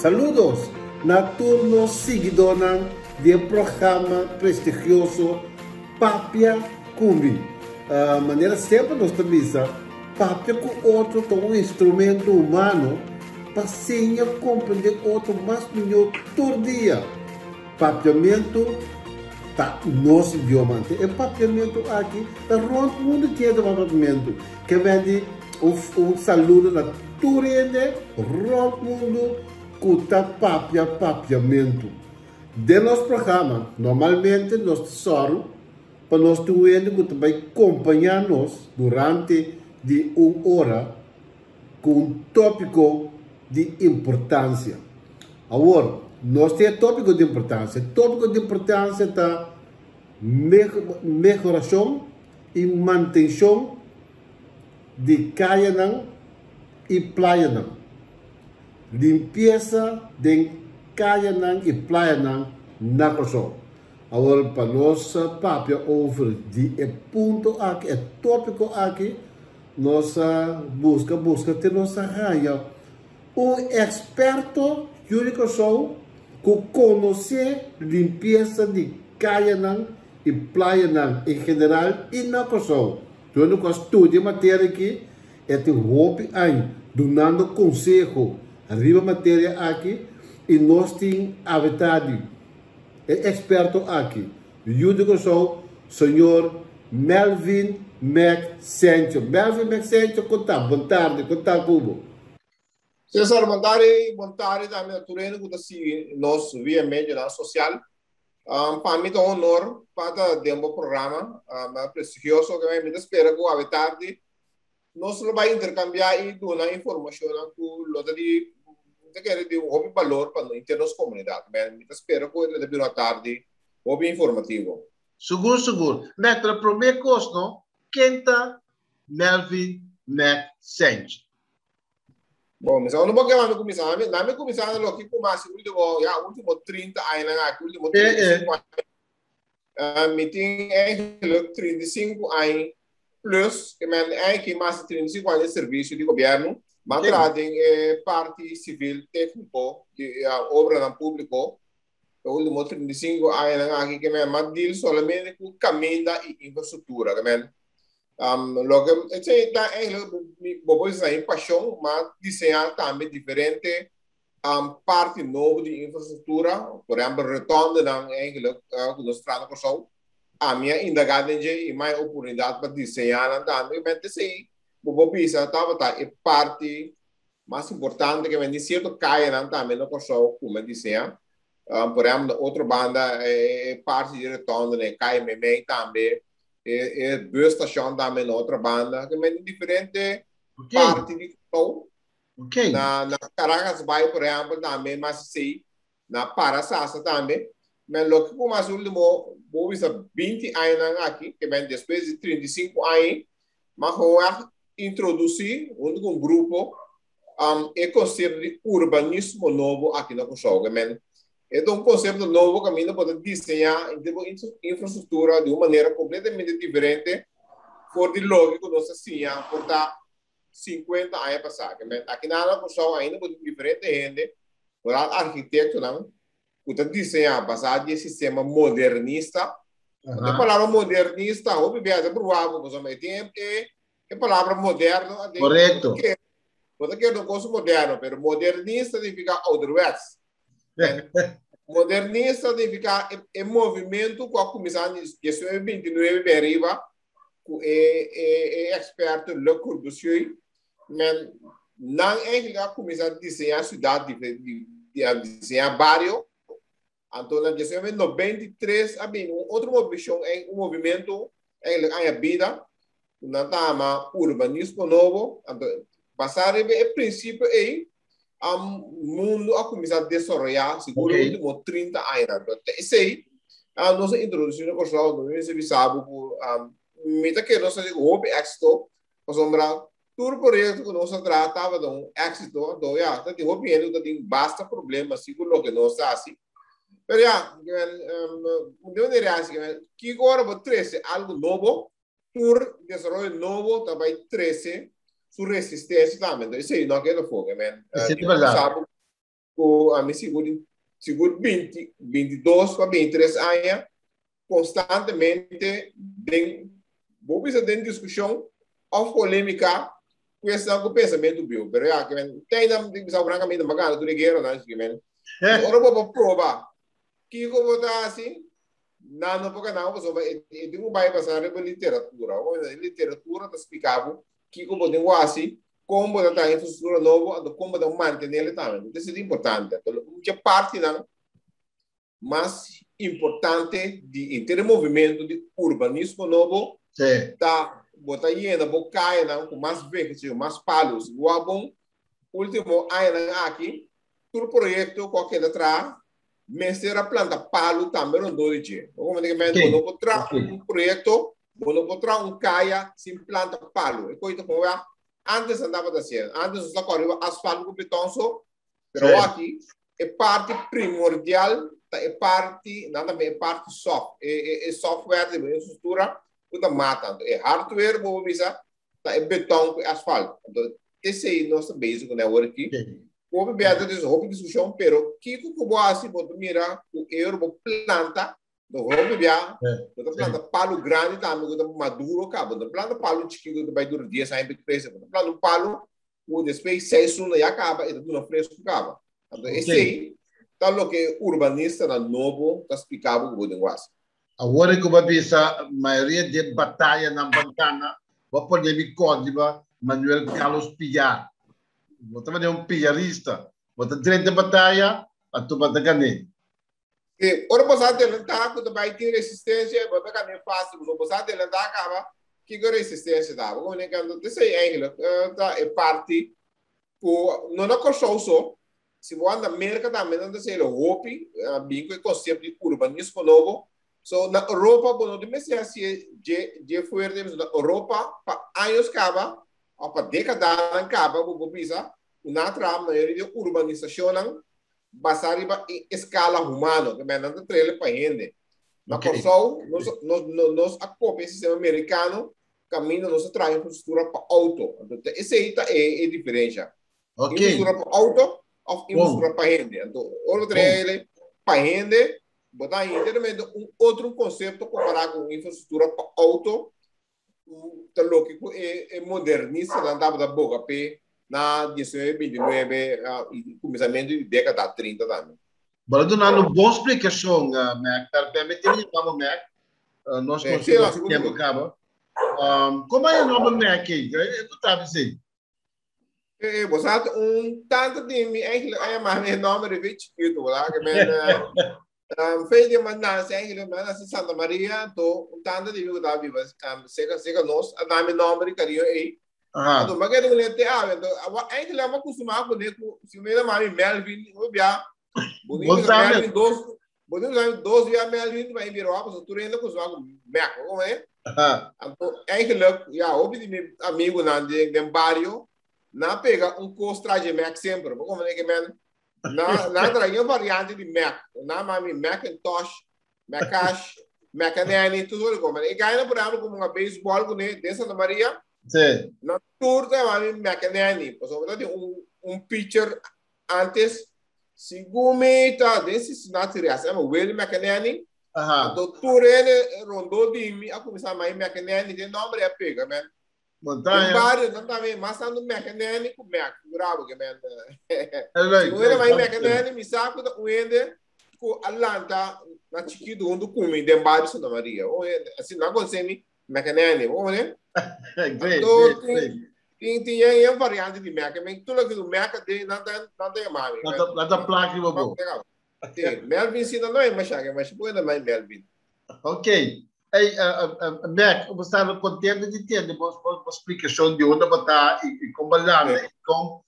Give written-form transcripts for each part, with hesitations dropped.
Saludos na turno seguidor do programa prestigioso Papia Cumbi. Maneira sempre nós também papia com outro um instrumento humano para senha compreender outro mais melhor todo dia. Papiamento tá nosso idioma. É papiamento aqui, tá rondo o mundo inteiro de papiamento. Que vem o saludo na turende, rondo o mundo, cuta papiamento. De nosso programa, normalmente nós tesouros para nós doentes que também acompanhar-nos durante de uma hora com um tópico de importância. Agora, nós temos tópico de importância. Tópico de importância está melhoração e manutenção de caia e praia. Limpeza de caia e praia na costa. Agora, para nossa papia over de ponto aqui, é tópico aqui, nossa busca ter nossa raia. Um experto único só que conhece limpeza de caia e praia em geral e na costa. Então, no estudo matéria aqui, é ter hobby aí, dando conselho, arriba matéria aqui, e nós temos a verdade. É experto aqui. Eu digo só, senhor Melvin Maxencio. Melvin Maxencio, boa tarde, Cubo. César, boa tarde da minha turma que está nós via mídia social. Para mim é um honor para ter um programa prestigioso que me espera que a tarde nós vamos intercambiar e dar informação que o de um valor para a nossa comunidade. Me espero que ele dê uma tarde hobby informativo. Seguro. Mas o primeiro coisa, quem está Melvin Maxencio? Bom, mas eu não vou começar. Na minha começar no que começa o último 30 anos aqui, último 35 anos. Me tem 35 anos plus que mais 35 anos de serviço de governo. Mas trazem parte civil técnico de obra no público. O último 35 anos aqui que me mandil somente com caminho e infraestrutura, logo esse tá bobo aí paixão, mas desenhar também diferente parte nova de infraestrutura, por exemplo, retorno na Anglo que nós tratamos com a minha indagada e mais oportunidade para desenhar também, mas esse bobo pisa tava é parte mais importante que vem certo caia também no corso como desenhar. Por exemplo, outra banda é parte de retorno né cai me também duas estações também na outra banda que vem diferente parte de show na Caracas Bay por exemplo também mas sei na Parasasa também mas lo que como o último vou 20 anos aqui que vem depois de 35 anos mas vou introduzir um grupo é conceito de urbanismo novo aqui no Cochau, é um conceito novo que a gente pode desenhar infraestrutura de uma maneira completamente diferente, for de lógico nós assim, por 50 anos passar, aqui na Cochau ainda pode diferente gente, por arquiteto não, pode desenhar basado em sistema modernista. A palavra modernista, o bebê é provável, mas tem a palavra moderno, correto. Porque eu não gosto moderno, mas modernista significa outro-west. Modernista significa movimento com a comissão de 29 de arriba, é experto no Corbusier, mas não é a comissão de desenhar a cidade, de desenhar bairro. Então, na 1993, outra movimento é a vida, na tama urbanismo novo, passar o princípio é o mundo a começar a desenvolver seguro os últimos 30 anos. Esse aí, nossa introdução no curso, nós sabe por meta que nós houve êxito, por sombra, todo projeto que nós tratava de um êxito, então já, tem houve tem basta problema seguro que nós assim. Mas já, eu diria assim, que agora vou trazer algo novo, por desenvolver novo, também trazer sua resistência também. Isso aí não é que fogo, Isso é verdade. com a mim seguro 20, 22 para 23 anos, constantemente, vou pensar em discussão ou polêmica, questão com pensamento bio. Pero já, que tem na discussão francamente magana do guerra, né, que ora vou provar. Que eu vou dar assim, não porque não, mas eu tenho vai passar para literatura. A literatura está explicado que eu vou ter assim, como está a infraestrutura nova, como está manter ele também. Isso é importante. Então, parte não, mais importante de em movimento de urbanismo novo, tá botar aí na boca com mais vezes, mais palos, o bom último ano aqui, todo projeto qualquer atrás, mestre a planta palo também não dou de como é que não pode um projeto, não pode um caia sem planta palo, e coisa como é antes andava assim, antes só corria asfalto com betão só, pero aqui é parte primordial, é parte, nada é parte soft, é software de infraestrutura, tudo mata, é hardware, vou avisar, é betão com asfalto. Então, esse é o nosso básico, né, agora aqui. Vou ver a discussão, pero que vou assim, vou mirar o euro, vou planta, vou ver, planta palo grande também, vou maduro, cabo, vou planta palo chiquito, vai durar dias, sempre cresce, vou planta um palo, o depois 6 anos e acaba, e tudo fresco, acaba. Então, esse aí, tal que urbanista na novo, está explicado o negócio. Agora que eu vejo a maioria de batalha na bancada, vou poder me código Manuel Carlos Pillar. Vou também um pillarista. Vou ter direito de batalha, a tu vai ganhar. Ora, você adelantar, quando vai ter resistência, vai ganhar fácil. Você adelantar, acaba, que resistência dá. Vamos ver que isso é parte, não é coisa só. Se você anda na América também, não sei, o hopi, bem que o conceito de urbanismo novo. So, na Europa, quando eu comecei a ser de forte, na Europa, para anos acaba, ou para décadas acaba, vou pensar, na maioria de urbanização, baseada em escala humana, que não é trailer para gente. Na Corsol, nós acopia o sistema americano, caminho, nós traz infraestrutura para auto. Então, esse aí é a diferença. Infraestrutura para auto ou infraestrutura para gente. Então, o trailer para gente, botar aí outro conceito comparado com infraestrutura para auto, tá lógico é modernista da boca p na 1929 e começamento de década 30 também. Bora dar uma boa explicação, Mac. Permite-me chamar Mac. Nós conseguimos tempo acaba. Como é o nome Mac aí? Tu sabe sim. Você tanto de mim é mais nome de vídeo lá que fez de mandar sempre mandar se Santa Maria to tanto de vida viva chega nós a dar nome de carinho aí então mas que não lete então ainda lá uma costuma com se me dá mais Melvin o bia bonito Melvin dois via Melvin vai virar a pessoa tu ainda costuma com Mac como é então ainda lá já ouvi de meu amigo na de barrio na pega costo de Mac sempre como é que na traía variante de Mac, na mami Macintosh, Macash, Macanani, tudo como. E ganha por ano como uma beisebol com de Santa Maria. Sim. Na tour da mami Macanani, por exemplo, pitcher antes, segundo tá desse natural, é o Will Macanani. Então tour ele rondou de mim, a começar mais Macanani, de nome é pega, man. Montanha. Vários, não também, mas sendo mecânico com Mac, bravo que man. Segunda mais mecânico, me saco da Uende com Atlanta na chiquito onde come de Embaixo Santa Maria. Assim não consegue mecânico, né? Então tem uma variante de Mac, mas tudo que do Mac tem não tem mais. Lá da placa eu vou. Melvin sim não é mais chaga, mas pode mais Melvin. Ok. Hey, Mac, você está contente de ter uma explicação de onde está e como lá, com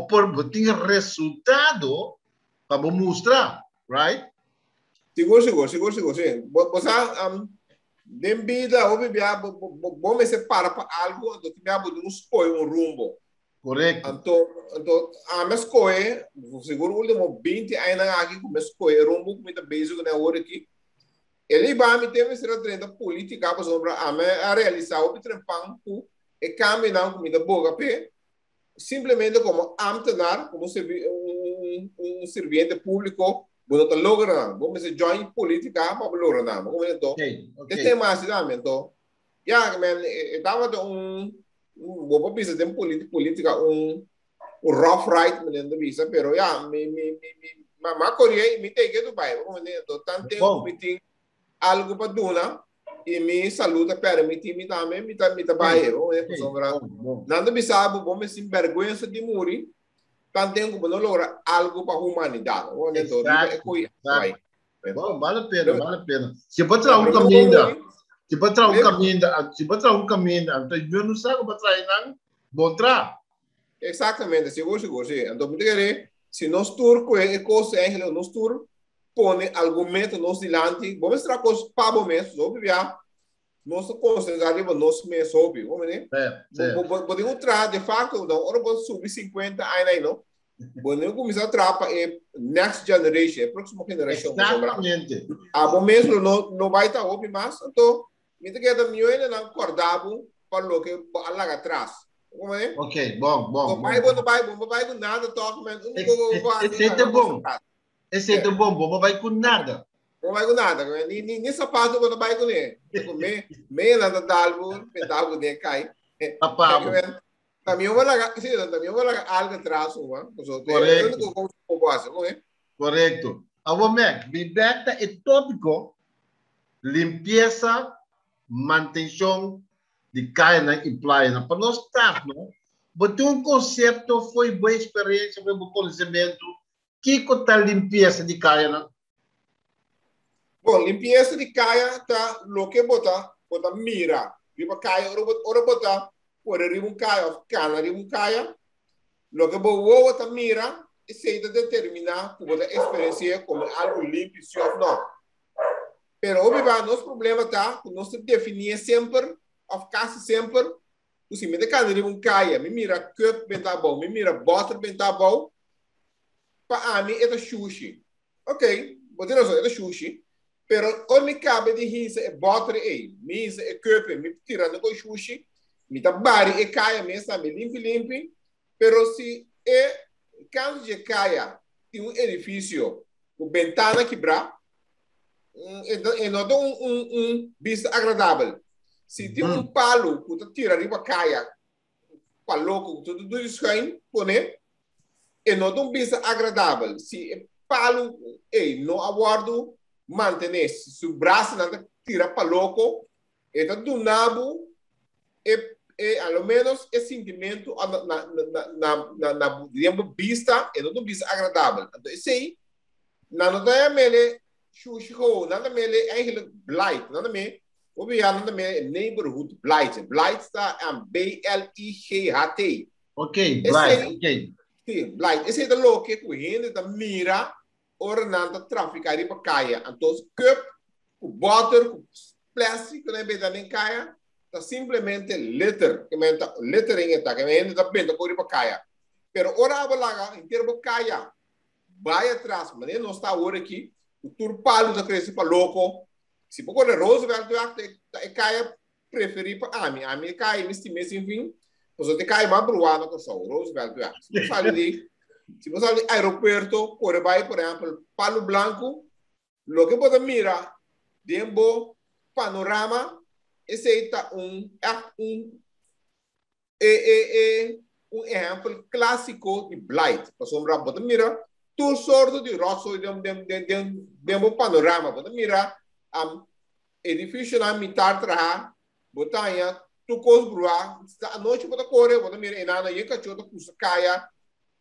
por ter resultado para mostrar, right? Seguro, sim. Você de vida, bom me separa para algo, então tinha que escolher rumbo. Correto. Então a minha escolha, seguro o último 20 anos aqui, como escolher rumbo, como está básico na hora aqui. Ele vai me ter uma treinta política para sobre a realizar o trampamento e caminhar comida boa, simplesmente como amtenar, como se serviente público, bueno, te logra, vamos a join política para lograr nada, como esto. Este más então, ya, man, estava vou pensar em política rough right, me lembro disso, pero ya, mas Coreia me tem que do bairro, como então, tanto tempo me tem algo para donar e me saluda permite me também me tá bairro, né, nada me sabe, vamos sem vergonha de morrer. Tanto tempo que não logra algo para a humanidade. Bom, vale a pena, vale a pena. Se pode trazer um caminho, se pode trazer um caminho, se pode trazer um caminho, então eu não sei como trazer não, bom tra. Exatamente, seguro, sim. Então, se nós turco é coisa é nós turco põe argumento nos dilante, vamos mostrar coisas para o mês, obviamente. Nós consideramos nós mesmos, óbvio, né? Podemos entrar, de fato, não, ora vou subir 50 aí não. Podemos começar a trapa é next generation, a próxima geração. Exatamente. Bom mesmo não vai estar óbvio, mas então, me tem que dar milhões não acordado para o que lá atrás. Ok, bom. Não vai com nada, toque, mas esse é bom. Esse é bom, não vai com nada. Não vai com nada, nem sapato não vai com ele. Meia nada talvo, pedalvo de cai. Também vai lá algo atrás, Correto. Agora, bibeta é tópico, limpeza, manutenção de caia e praia. Para nós estar, não? Botou um conceito, foi boa experiência, foi bom conhecimento. Que é a limpeza de caia, não? Bom, limpeza de caia tá lo que bota mira. Riba caia, ora bota, por riba caia, cana riba caia. Lo que bota mira, e se determinar que bota experiência como algo limpo se ou não. Pero obviamente nosso problema tá, nós definir sempre, of quase sempre, o se me de cana riba caia, me mira cup bem tá bom, me mira bota bem tá bom. Para mim é sushi. Ok, botar só é sushi. Pero onde cabe de risa é botar aí, misa é cup, me tirando com sushi, me tá bari e caia mesmo, sabe, limpe. Pero se é caso de caia, tem um edifício, com ventana quebrar, é não dá vista agradável. Se tem palo que tu tira riba caia, palo que tu descanha, põe, é não dá vista agradável. Se é palo, não aguardo manter se o braço não tira para louco, então do nabo ao menos é sentimento na vista é não vista agradável. Então isso aí não é mele chuchu, não é mele eigenlijk blight, não é mele não é neighborhood blight. Blight está em B-L-I-G-H-T. Ok, blight, ok. Sim, blight. Esse é o louco que o gente mira ornando tráfico aí para caia. Então, cup, o butter, o plástico, né, bem nem caia, tá simplesmente litter, que menta littering está, que menta tá bem, tá corre para caia. Pero ora lá, em termo caia, vai atrás, mas não está hora aqui, o turpalo da cresce para louco. Se for correr Roosevelt, é caia preferir para a mim caia, me estima enfim, você tem caia mais bruada que só Roosevelt, se fala de se você vai ao aeroporto, por exemplo, Palo Blanco, o que você mira, dentro panorama, esse é um exemplo clássico de blight. Você mira, tudo sorte de rosto dentro panorama. Você mira, edifício na mitad traha, botanha, tu coisa brua, a noite você corre, você mira, e nada, e cachorro custa caia,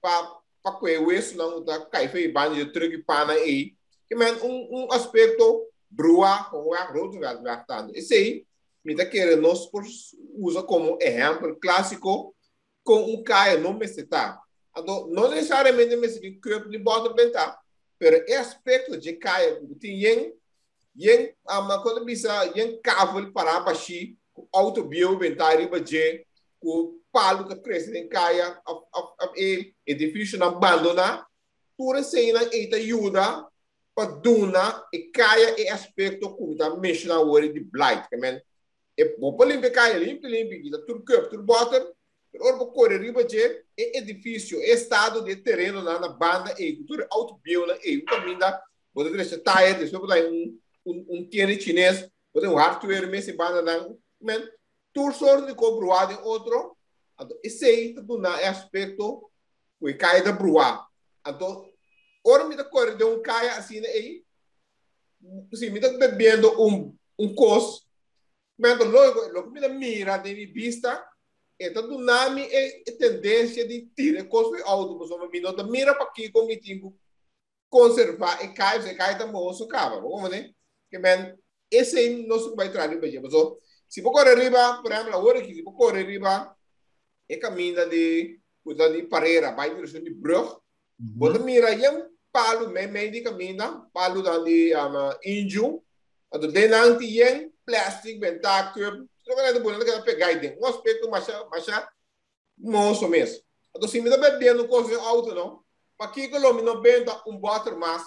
para que o isso não está caindo banho de truque pana aí que é aspecto brua como a Roosevelt gastando esse aí me está querendo nós usa como exemplo clássico com caia não me está então não necessariamente me se que de bota bem tá pero é aspecto de caia tem uma coisa bisa cavalo para baixo autobio bem tá riba de o palo que cresce em caia edifício não abandona por assim na eita ajuda para duna e caia e aspecto como da mexe na hora de blight que é bom para limpar caia limpe que tudo cup tudo bota Ora, para correr riba de edifício, estado de terreno na banda, e cultura autobiola, e o caminho da, você deixa tire, deixa eu botar tiene chinês, você um hardware, mesmo banda, man, tudo sorte de cobruado em outro, então, esse aí, tudo na aspecto, o cai da brua. Então, ora, me da correr de caia assim, aí, se me da bebendo cos, mas logo me da mira de vista, então do nome é tendência de tirar coisa alto, mas uma minota mira para aqui como tinha conservar e cai da moço cava, como né? Que men esse aí não se vai trazer bem, mas se for correr riba, por exemplo, agora que se for correr riba é caminho de pareira, vai direção de brug, bota mira yang palu meio de caminho, palu de índio, a do denante yang plástico, bentar curb. Não é do bonito que ela pegar aí dentro. Um aspecto mais moço mesmo. Então, se me dá bebendo coisa alto, não. Para que eu não benda water mais,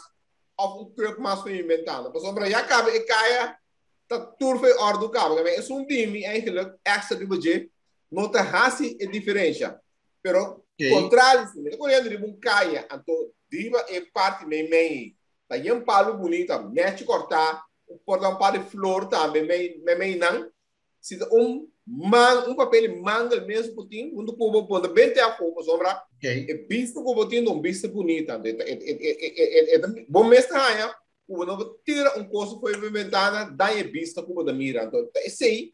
ou curb mais para inventar. Por exemplo, já cabe e caia, tá tudo foi ordem do cabo. É dimi, eigenlijk, extra de budget, não tem raça e diferença. Pero, contrário, se me correndo de caia, então, diva é parte meio. Tá aí palo bonito, mete cortar, por um par de flor também, meio não. Se papel manga mesmo putinho, quando o povo bem até a fogo, sombra, é visto como putinho, visto bonita, bom mestre aí, o não tira coisa foi inventada, dá é vista como da mira, então esse aí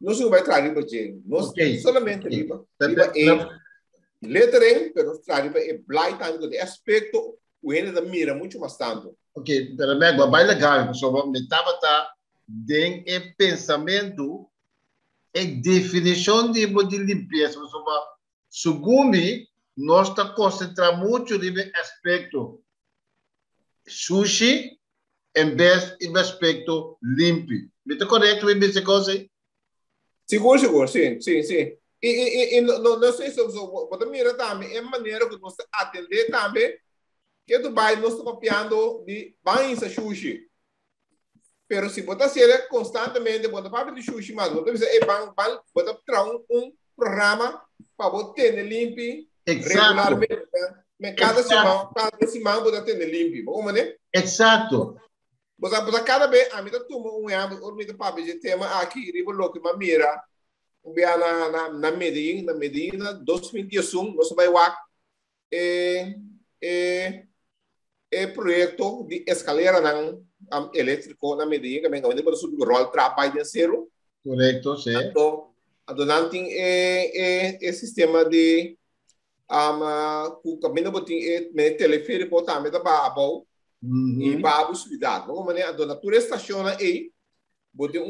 não se vai trazer para gente, não solamente riba é lettering, pero trazer é blind tanto de aspecto, o ele da mira muito mais tanto. Ok, pero me vai legal, pessoal, me tava den e pensamento e definição de limpeza, pessoal, sugumi nós está concentrando muito no aspecto sushi em vez do aspecto limpo. Me está correto em essa coisa? Seguro, sim. E não sei se você mira também, é maneira que você atender também, que tu vai nós está copiando de banhos a sushi. Pero se você ser constantemente, você fala de sushi, mas você precisa você trazer programa para você ter limpo regularmente. Cada semana você ter limpo. Como né? Exato. Você cada vez, a mim tá tomando ano, me papo de tema aqui, ribo louco, mas mira, na Medina, 2021, nós vai lá, projeto de escalera elétrico na Medina, que vem para subir o rol trabalho de zero. Correto, sim. Então, não tem sistema de o caminho botin teleférico também da babo e babo cidade. Vamos maneira a natura estaciona aí, botin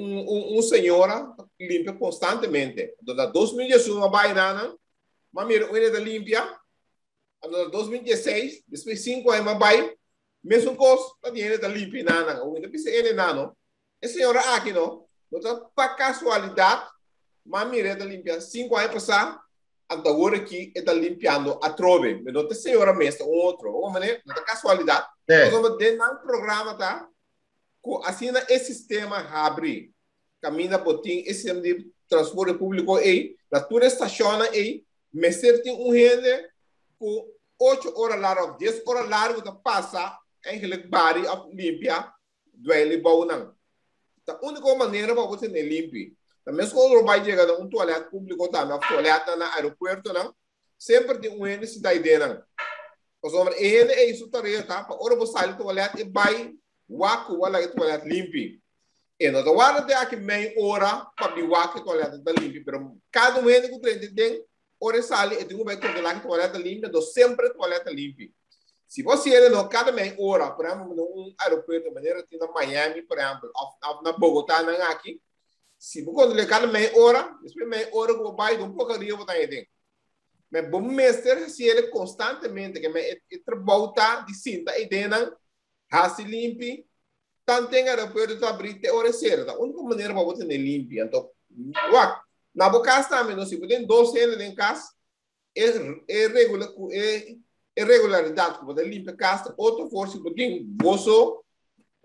senhora limpa constantemente. Dona 2018 uma bairana, mas mira o da limpia. Em 2016, depois 5 anos uma bairro, mesmo coisa, tá dinheiro da limpa nana, o ainda precisa ele nano. A senhora aqui não, para casualidade, mas mira da limpia 5 anos passar, agora aqui está limpando a trove, mas não tem senhora mesmo, outro, vamos ver, não tem casualidade. Nós vamos dentro do programa, tá? Assim, esse sistema abre, caminha botim, esse sistema de transporte público aí, a tua estaciona aí, mas tem rende com 8 horas largo, 10 horas largo da passa, em que ele bari limpia, duele bom não. A única maneira para você limpar. Também quando vai chegar a toalete público também, a toalete na aeroporto não, sempre tem rende se dá ideia não. Porque ele é isso tarefa, tá? Para hora você sair toalete e vai waku wala toalete limpo. E não dá hora de aqui meia hora para o waku toalete da limpo, pero cada rende que tem ora sale e tu vai controlar que toalete limpa, do sempre toalete limpa. Se você não cada meia hora, por exemplo, no aeroporto, maneira que na Miami, por exemplo, na Bogotá, não aqui, se você controlar cada meia hora, depois meia hora que vai um pouco de botar aí. Mas bom mestre se ele constantemente que me volta de cinta e dentro, raça limpa, tanto tem aeroporto para abrir até hora certa. A única maneira para você ter limpo, então, na boca também, não se tem 12 anos em casa, irregularidade, que você limpa a casa, outra força, que tem bolso,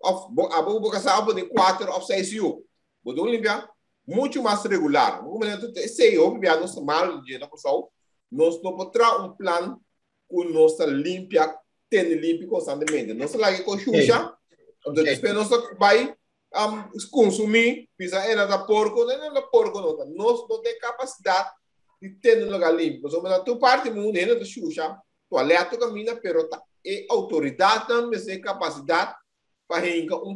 a boca sabe de 4 ou 6 anos. Você limpa, muito mais regular. No momento que sei, obviamente, nós mal de pessoal, nós não podemos plano que nós limpia, tem limpo constantemente. Nós lá que com xuxa, então depois nós vai consumir, pisa era da porco, não é da porco não, nós não tem capacidade de ter um lugar limpo. Nós vamos na tua parte mundo, ainda da xuxa, toalete caminha, pero é autoridade também tem capacidade para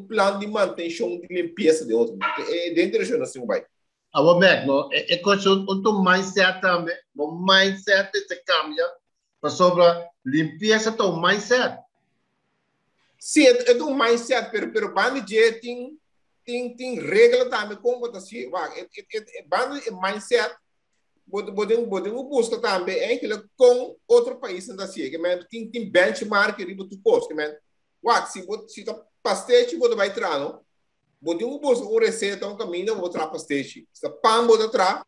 plano de manutenção de limpeza de outro. É dentro da assim vai. Abo Mac, no, é questão do mindset também, o mindset se cambia para sobre limpeza do mindset. Sim, é do mindset, pero bando de tem regra também como tá assim, bando de mindset, podemos buscar também é que com outro país não assim, que men tem benchmark que tu post, que men, se tá pastete você vai entrar, não? Podemos buscar uma receita, um caminho, vou trazer pastete. Se pão você traz,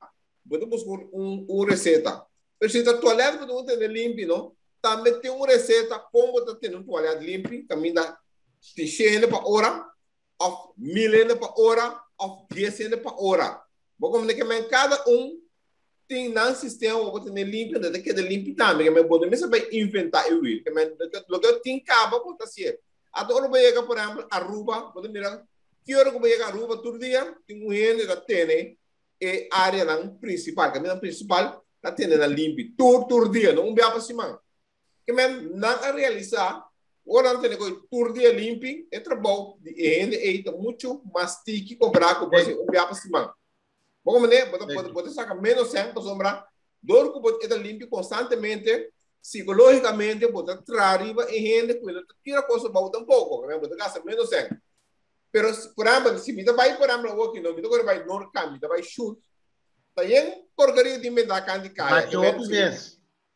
podemos buscar uma receita. Mas se a toalete você tem limpo, não? Também tem uma receita como você tem um toalete limpo, caminho da 100 para hora, ou 1000 para hora, ou 10 para hora. Como que cada tem um sistema você tem limpo, você tem limpo também, mas podemos saber inventar o que lugar tem cabo para fazer. Agora vai chegar por exemplo Aruba, você mira que hora que vai chegar Aruba todo dia, tem gente que tem a área principal, caminho principal, está tendo limpo todo dia, não vai para cima. Que não realizar, ora tem que todo dia limpo, é trabalho de gente é muito mais tique comprar com você, não vai para cima. Como né, pode sacar menos tempo sombra, dor que pode estar limpo constantemente, psicologicamente pode trazer e gente que tira coisa boa tampouco, né, pode gastar menos tempo. Pero por exemplo, se me vai por exemplo o que não, me agora vai no caminho, vai shoot, tá aí porcaria de me dar candidato.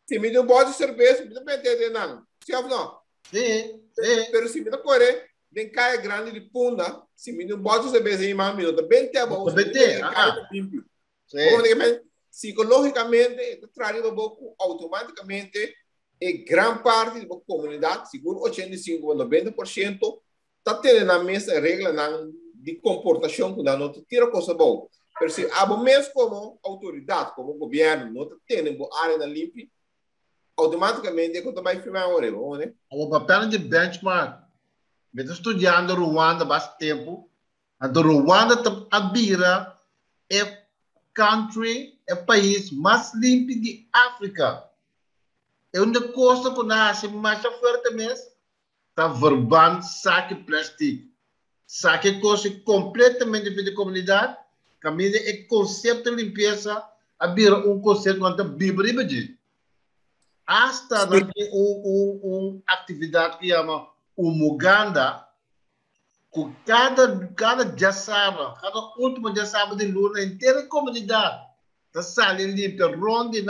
Se me deu bode cerveja, me dá de não. Se não. Sim. Pero se me dá correr, vem caia grande de punda, se me deu bode cerveja em uma minuto, bem te bom, limpo. Psicologicamente, traz um pouco automaticamente e grande parte da comunidade, seguro 85 a 90%, está tendo a mesma regra de comportação que não tira coisa boa. Mas se a mesmo como autoridade, como governo, não tem a área limpa, automaticamente é quando vai filmar agora, né? O papel de benchmark, eu estou estudando Ruanda há bastante tempo, a Ruanda é country, é país mais limpo de África. É onde costa que nasce mais forte mesmo, está verbando saque plástico. Saque coisa completamente de comunidade, caminho é conceito de limpeza, abrir conceito quanto bíblia. Hasta atividade que chama o Muganda, com cada jassaba, cada último jassaba de luna, inteira comunidade, está saindo limpa, ronde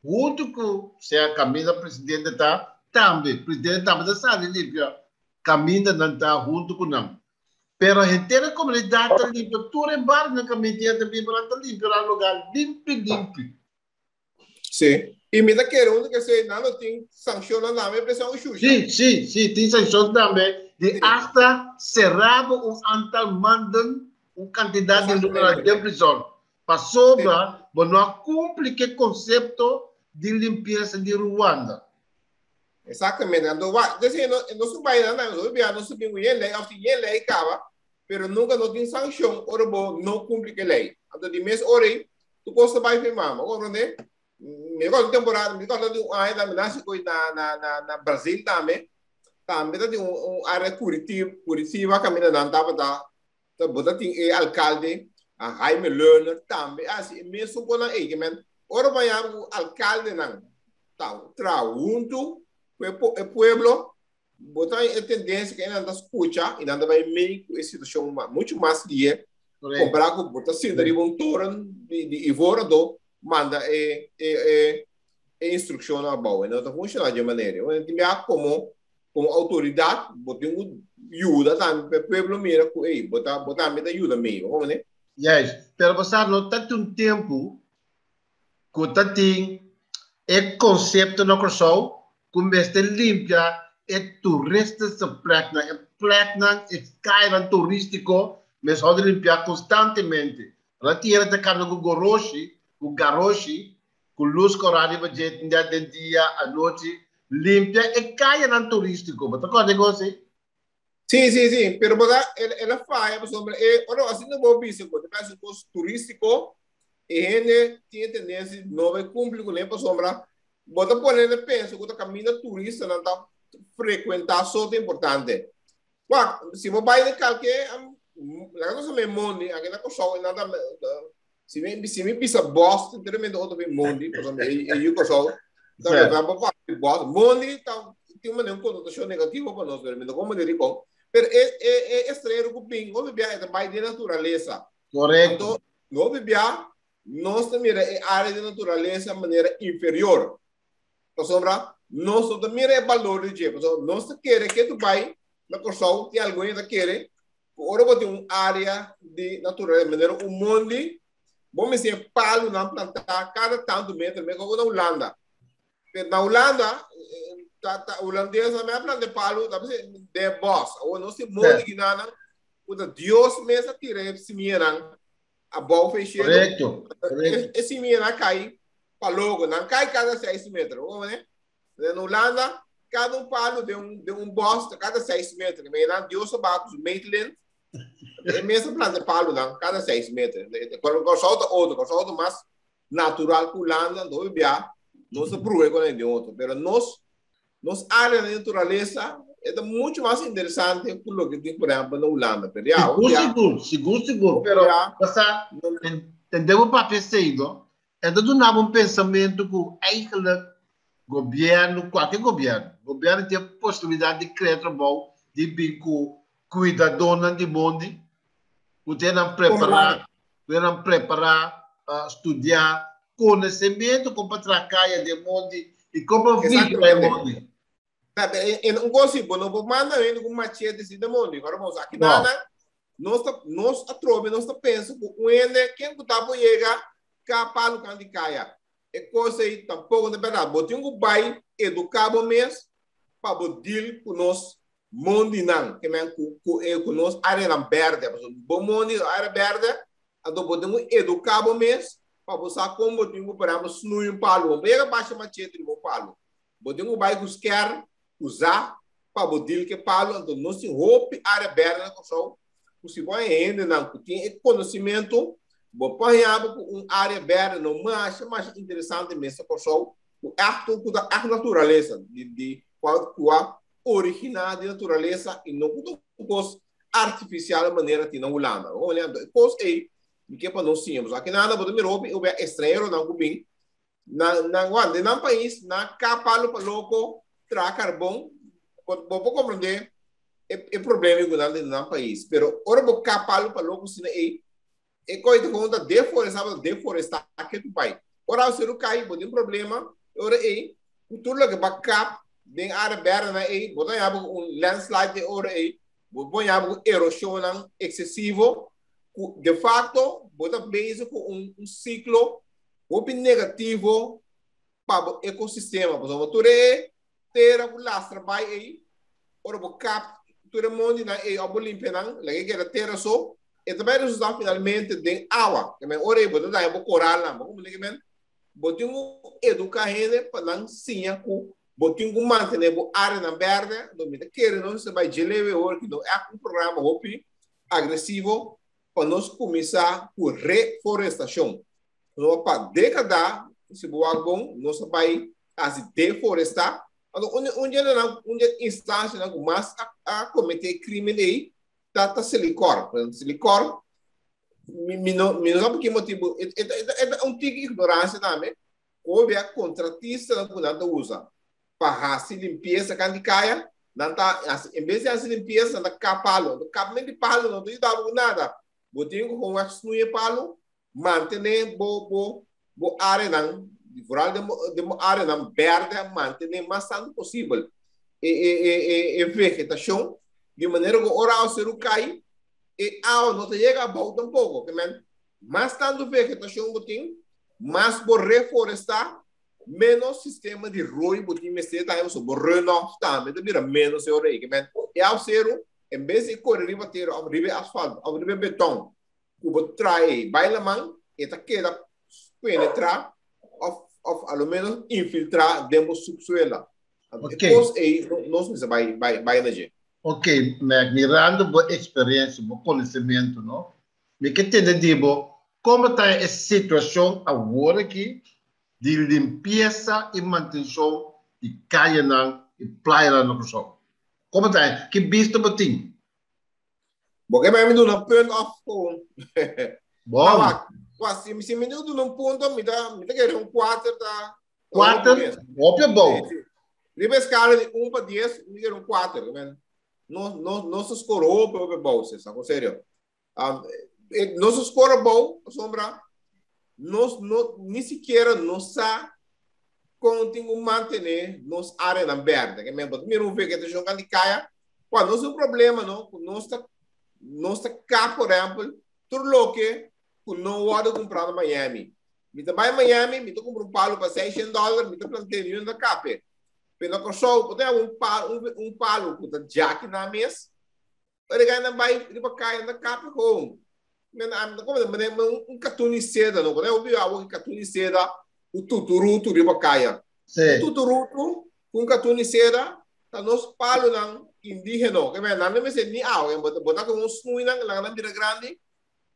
junto com a Camila presidente também está saindo limpa, Camila não está junto com nós. Pero a inteira comunidade está limpa, tudo em bar na caminho está limpa, lá lugar limpo. Sim. E me dá querendo que você não tem sanção na minha pressão e xuxa. Sim, tem sanção também. De hasta cerrado antal mandam quantidade de número de prisão. Para sobra, não cumpre o conceito de limpeza de Ruanda. Exatamente. Então, não subir não subir a lei, ao fim a lei acaba, mas nunca não tem sanção, ou não cumpre a lei. Então, de mês, ora, tu posso vai firmar, agora, né? Me gosto de temporada, me gosto de ainda me nasce na Brasil também tem área Curitiba caminha não tá botar tem alcalde a Jaime Lerner também assim mesmo quando é que men ora vai o alcalde não tá junto o pueblo botar a tendência que ainda escuta e ainda vai meio com essa situação muito mais dia comprar com botar sim daí torno de ivora do manda instrução na boa, não está funcionando de maneira. Eu entendo como autoridade, botar ajuda também para o povo mira, botar me ajuda mesmo, como né? Yes, pero passar não tanto um tempo que tá tem conceito no coração, como este limpia turista se plekna, é cairan turístico, mas pode limpar constantemente. La tira de carne com garoshi, com luz corada para gente de dia à noite, limpa e cai na turístico. Mas tá negócio? Sim, sim, sim. Pero boda ela faz, por exemplo, ora assim não vou pensar, quando faz um curso turístico, e ele tinha tendência de não cumprir com ele, por exemplo, boda por ele pensa que o caminho turista não está frequentar só é importante. Se você vai de qualquer, lá não se monte, aqui na costa nada, se me pisa Boston, termina outro bem monte, por exemplo, e eu costa, também vai para Boston, monte, tem uma conotação negativa para nós, mas como ele diz, pero é estranho que o bem, o bebê é da de natureza. Correto. Então, o bebê, nós também é área de natureza de maneira inferior. Por exemplo, nós também é valor de jeito. Nós queremos que tu vai na Corsol, tem alguém que quer, agora vou ter uma área de natureza, de maneira um monte, vamos dizer, palo na plantar cada tanto metro, mesmo na Holanda. Na Holanda, a holandesa me planta de palo, de boss, ou não se monte que nada, o Deus mesmo tira esse miran, a boa fechada. Correto. Esse miran cai, palogo, não cai cada 6 metros, né? Na Holanda, cada palo de um boss, cada 6 metros. Mas Deus abaixo, os Maitland, é mesmo planta de palo, não, cada 6 metros. Quando outro mais natural que Holanda, não é bem, não se prova com ele outro. Mas nós área da natureza é muito mais interessante que o que tem, por exemplo, na Holanda. Seguro. Pero, entendemos para pensar, é de um pensamento que eigenlijk governo, qualquer governo tem a possibilidade de criar trabalho, de vir com cuidador de mundo, poder preparar, estudar, conhecimento como para trabalhar de mundo e como viver de mundo. Não consigo, não vou mandar ele com machete assim de mundo. Agora vamos aqui nada, nós atrove, nós pensamos que o ende quem está por chegar, capaz de caia. É coisa aí tampouco de verdade. Botinho que vai educar o mês para deal com nós mundo não, que é com nós área verde, bom mundo área verde, então botinho educar o mês para você como botinho para nós não palo, pega baixa machete no palo. Botinho vai buscar usar para deal que palo, então nós tem roupa área verde com só, se vai ainda não tem conhecimento. Bom, por exemplo, uma área verde não mais interessante mesmo, pessoal, o ato da natureza, de qual original de natureza e não com coisa artificial de maneira que não Holanda. Olhando, coisa aí, que para nós tínhamos. Aqui nada, mas me roupa, eu é estrangeiro, não comigo. Na país, na capalo para louco, tra carbono, vou compreender, é problema que não no país. Pero, ora, vou capalo para louco, se não é e coisa conta deforestar que tu vai. Ora, se não cai, pode um problema. Ora, tudo que backup, tem área verde na botar um landslide, ora, botar erosão excessivo. De fato, botar base com um ciclo negativo para o ecossistema. Por exemplo, tu ter a lastra vai aí, ora, backup, tu remonte na a limpar não, lá que era terra só. E também resulta finalmente de água. Que me ore botar daí bo coral lá, como que men botinho educar gente para não sinha com botinho manter bo área na verde, do me querer não se vai geleve ou que não é um programa hopi agressivo para nós começar por reflorestação. Então para década se boa bom nós vai assim deforestar. Então onde instância não mais a cometer crime aí tá silicor, silicor, não sabe que motivo, é um tipo de ignorância também, houve a contratista que não usa, para a limpeza que caia, não tá, em vez de a limpeza, não tá palo, não cap nem de palo, não tem nada, botinho com a snuia palo, manter bo área não, de área não verde, manter mais tanto possível, e vegetação de maneira que o oral se cai e a não chega a volta um pouco, mais tanto vegetação botim, mais por reflorestar, menos sistema de ruim botim, mas se tá por runoff também, então menos é ao ser, em vez de correr riba terra, riba asfalto, riba betão, cubo trai baila man eta queda penetrar of a lo menos infiltrar dentro subsuelo. Depois aí nós vai na gente. Ok, mas mirando a experiência, o conhecimento, não? Me que te digo, como está a situação agora aqui de limpeza e manutenção de caia e praia no pessoal? Como está? Que visto botim? Porque me do no point of phone. Bom. Quase se me do no ponto me dá querer 4 tá. 4, óbvio bom. Ribe escala de 1 para 10, me querer 4, não se escorou para o bolso, sabe? Sério. Não se escorou bom, sombra. Nem sequer não sabe como manter nos áreas abertas. Que mesmo, primeiro vê que está jogando de caia, quando não é um problema, não está cá, por exemplo, tudo lo que não pode comprar em Miami. Me vai em Miami, me compro um palo para $600, me plantei na capa. Pelo que só, tem um palo que está jack na mesa, ele ganha vai para cair na capa com um catune seda, não é? Eu vi algo que catune seda, o tuturuto de bacaia. O tuturuto com catune seda, tá nos palo não indígena, que não me sei nem algo, botar com um snui na mira grande,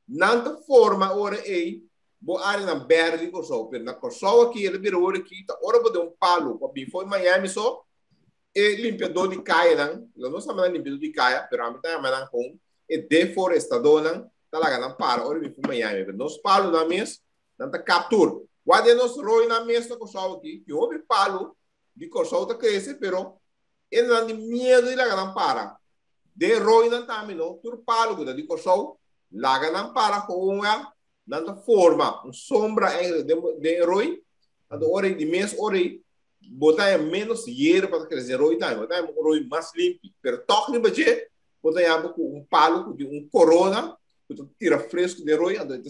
não forma ora aí, bo área na verde com só, pero na corso aqui ele virou aqui, tá ora botar um palo, para bem foi Miami só, e limpiador de caia não sabemos limpiador de caia, pero a mim tá mandando com e deforestador não talaga não para, ora bem foi Miami, pero nos palo na mesa, não tá captura, guarda nos roi na mesa com só aqui, que houve palo de corso tá cresce, pero ele não tem medo de lá não para, de roi não tá não, tudo palo que de corso lá não para com uma nanta forma sombra de roi ando ora de mês ora botar menos hierro para crescer roi tá botar um roi mais limpo pero toque de budget botar um palo de um corona que tira fresco de roi ando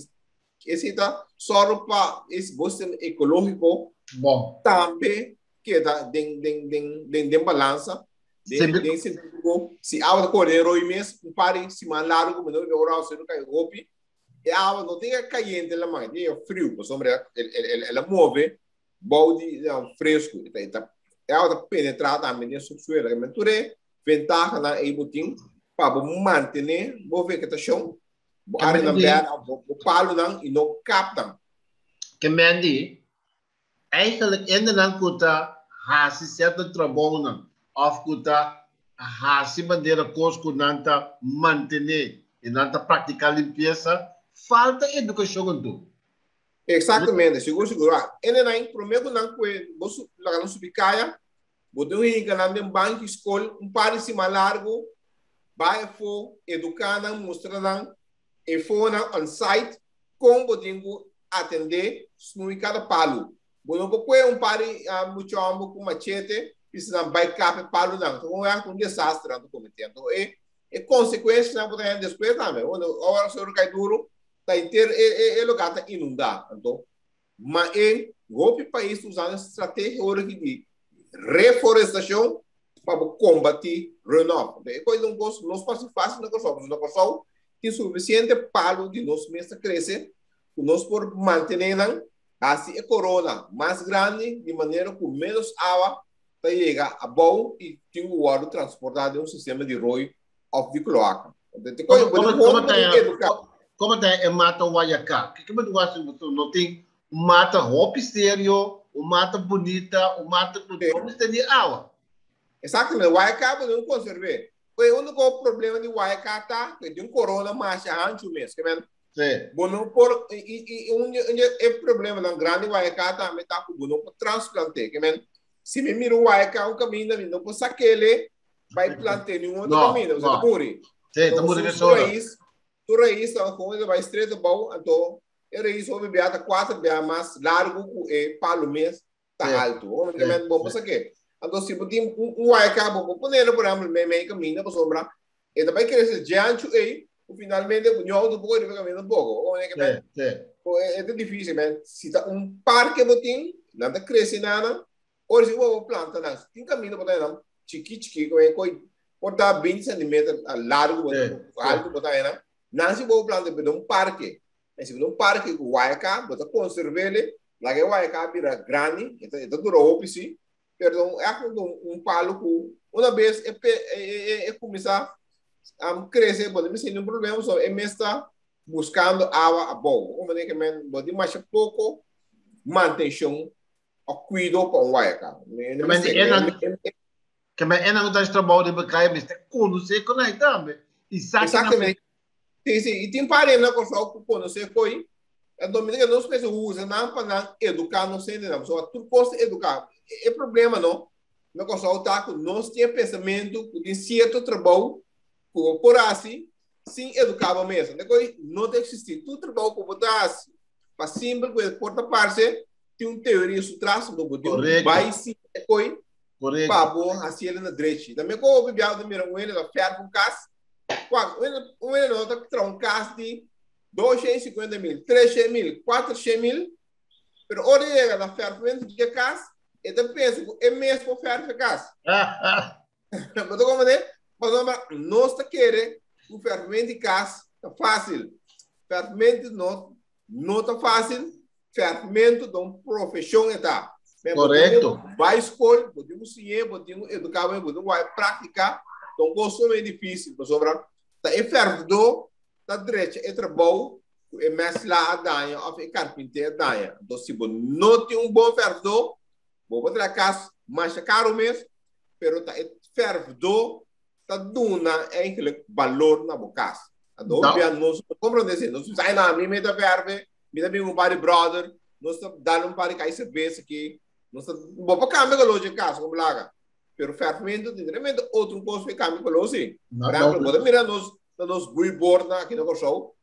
esse tá só para esse gosto ecológico bom também que dá de balança se a cor de roi mês um pare se mais largo mas não é oral se não cai golpe e a água não tem caliente lá mais, é frio, por sombra ela move, balde fresco, a água penetrar também no subsuelo, que menture ventaja na aí botim para manter, vou ver que tá chão, a área na beira, o palo não e não capta. Que mendi, eigenlijk ainda não custa hasi certo trabalho não, of custa hasi bandeira cosco não tá manter e não tá praticar limpeza. Falta educação do. Exatamente, seguro. Ele não prometo não que você lá não subicaia, você não ir ganhando um banco escola, par de cima largo, vai for educando, mostrando, e for on site, como você atender, no cada palo. Você não par de muito amor com machete, precisa vai cap palo não. Então é um desastre não cometendo. E consequência não pode depois também. Agora se o cai duro tá inteiro é lugar tá inundado então mas o país usando estratégia hora de reflorestação para combater runoff depois não gosto não fácil na coisa tem suficiente palo de nós mesmos crescer nós por manter assim a corona mais grande de maneira que menos água tá chega a bom e tem o ar transportado em um sistema de roi of de cloaca como tem mata Guayacá? Que me gosta não tem mata roupa estéreo, mata bonita, mata tudo, não tem água. Exatamente, Guayacá não conserve. Foi o único problema de Guayacá tá, que tem corona mais antes mesmo, que vem. Sim. Bueno por e problema na grande Guayacá também tá com bueno por transplantar, que vem. Se me miro Guayacá um caminho não por saquele vai plantar em um outro caminho, você muri. Sim, tá muito tu raiz com ele vai estreito bom então ele raiz o beata 4 bem mais largo e palo mês tá alto o que men bom você que então se botar Guayacá vou poner por exemplo meio caminho para sombra e também crescer diante aí finalmente o nho do boi vai caminhando pouco o que men é difícil men se tá parque botim nada cresce nada hoje se vou planta não tem caminho para não chiqui como é coi portar 20 centímetros largo alto botar aí Não se pode plantar um parque. Se um parque com Guaiacá, você conserva-ele, lá que Guaiacá vira grande, então durou o sim. Perdão, é um palo com uma vez começar a crescer, pode me ser um problema, só é mesmo buscando água boa. Como é que men pode mais pouco manutenção o cuidado com o Guaiacá. Que é não está trabalhando de bacana, mas é conhecer com aí também. Exatamente. Sim, sim. E tem parede na construção que conhecer coi. A dominica não se usa não para educar, não sei não. Só tudo posso educar. É problema não. Na construção tá que nós temos pensamento de certo trabalho por assim, sim educava mesmo. Depois não tem existir tudo trabalho por botar assim. Para simples porta parte tem uma teoria sobre traço do budismo. Vai sim coi. Correto. Para boa assim ele na direita. Também como o bial do mirão ele na ferro com casa. Um ele nota que terá um caso de 250 mil, 300 mil, 400 mil, mas onde chega na ferramenta de casa, então penso que é mesmo para ferramenta de casa. Mas como é? Mas nós está querendo o ferramenta de casa é fácil. Ferramenta não está fácil. Ferramenta de uma profissão está. Correto. Vai escolher, podemos ensinar, podemos educar, podemos praticar. Então, gosto é difícil, mas sobra. É ferro da direita é trabalho, é mais lá a danha, é carpinteiro a danha. Então, se você não tem um bom ferro, vou botar a casa mais caro mesmo, mas é ferro da duna é aquele valor na boca casa. Então, nós compreendemos, nós saímos na minha meta ferro, me dá um par de brother, nós damos um par de caixa cerveja aqui, nós vamos para câmbio com a casa, como lá. Pero ferramenta de treinamento outro coisa que cambia com assim. Por exemplo, quando mira nos buibord aqui no show,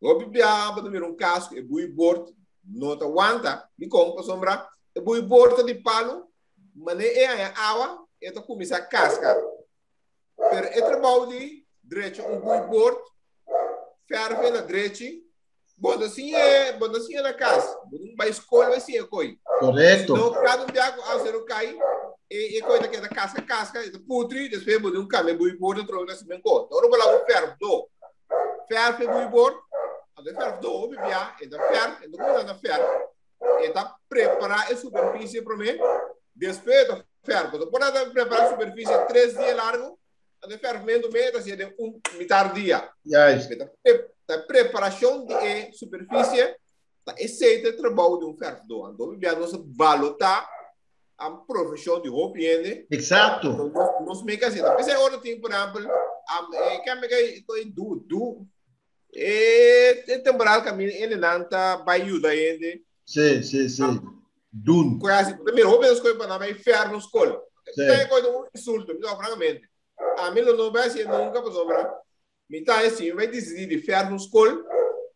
o bibia pode mirar um casco e buibord não tá aguanta, de como sombra, e buibord de palo, mas é a água, é to começar a casca. Pero é trabalho de direito um buibord, ferro na direita, bom assim na casa, vai escolher assim é coi. Correto. Não cada dia ao ser o cai e coisa que é da casca, putri, depois mudou um caminho, boi bordo, entrou nesse bem corto. Agora vou lá o ferro do boi bordo, até ferro do, bibia, e da ferro, e do que da ferro, e tá preparar a superfície para mim, depois do ferro, quando pode preparar a superfície 3 dias largo, até ferro meio meio, assim, de metade dia. Da preparação de superfície, esse é o trabalho de ferro do, então bibia nossa valorar a profissão de roupa. Exato. Nós meio que assim. Mas é outro tempo, por exemplo, que é temporal que ele não está vai ajudar ainda. Sim. Dun. Quase, primeiro, roupa das coisas para não enfiar nos colos. É coisa um insulto, me dá francamente. A mim não vai ser nunca, por exemplo, me está assim, vai decidir de enfiar nos colos,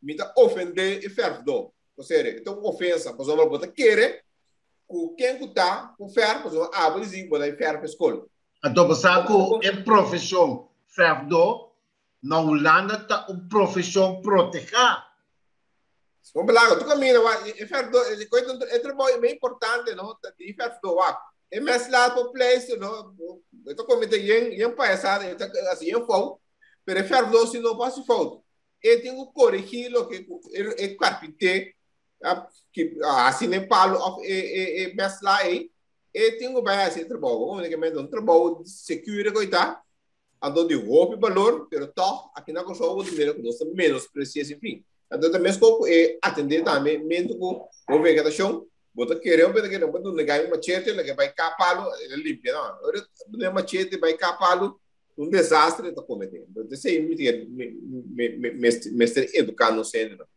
me está ofender e ferro do. Ou seja, então ofensa, por exemplo, você quer quem está com ferro, por exemplo, abre e ferro para a escola. Então, você é profissão ferro, na Holanda está uma profissão protegida. Vamos lá, tu caminha, ferro é trabalho bem importante, não? De ferro é mais lá para o place, não? Eu estou comentando em paisado, assim, em fogo, mas ferro se não passa fogo. Eu tenho que corrigir o que é carpinteiro, que assim nem palo e mas lá e tem o vai assim trabalho como é que é um trabalho de security coita ando de roupa e valor pero toch aqui na coisa o dinheiro que nós menos precisa enfim então também escopo é atender também mesmo com o vegetação bota querer que não pode negar uma machete que vai capá-lo limpia não agora uma machete vai capá-lo um desastre está cometendo então isso é mestre educando sempre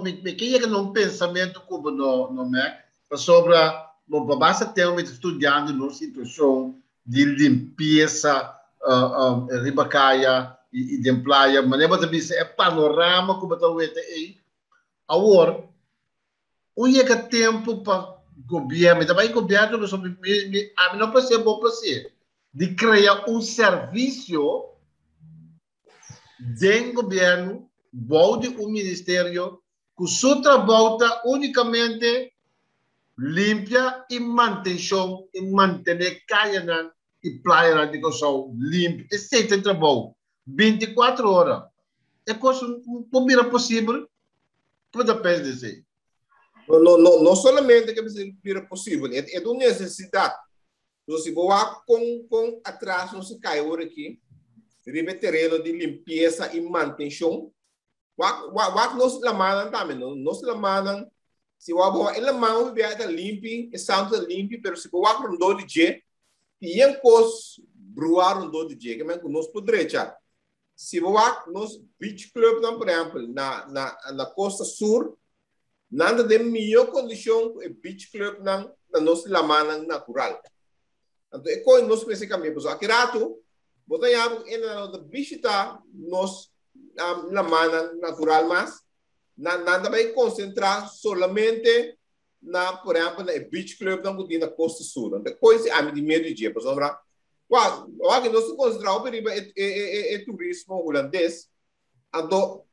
me queria um pensamento como no MEC sobre a base tema estudando numa situação de limpeza ribacaia e de praia mas é para dizer é panorama como está o aí agora que tempo para governo também governo sobre a mim não pode ser bom para ser de criar um serviço de governo bom de um ministério que só trabalha unicamente limpia e manutenção e manter caia e praia de coisa limpa. Esse é o trabalho 24 horas. É coisa não possível. Como depende disso? Não somente que é possível, é uma necessidade. Então, se você com atraso, não se cai aqui, ribe terreno de limpeza e manutenção, nós lamaram também, nós lamaram, se o abo ele mão vier limpo, é santo limpo, pero se o rondou de dia, e em cos bruar rondou de dia, que é que nós poderíamos já. Se o nos beach club, por exemplo, na costa sul, nada de melhor condição é beach club na nossa lamana natural. Então, é coisa nós precisamos pessoal. Aqui rato, botar em na visita nos lamana natural, mas nada vai concentrar somente na, por exemplo, na beach club na costa sul. Então, coisa a de meio dia, pessoal. O que nós concentramos é turismo holandês. Então,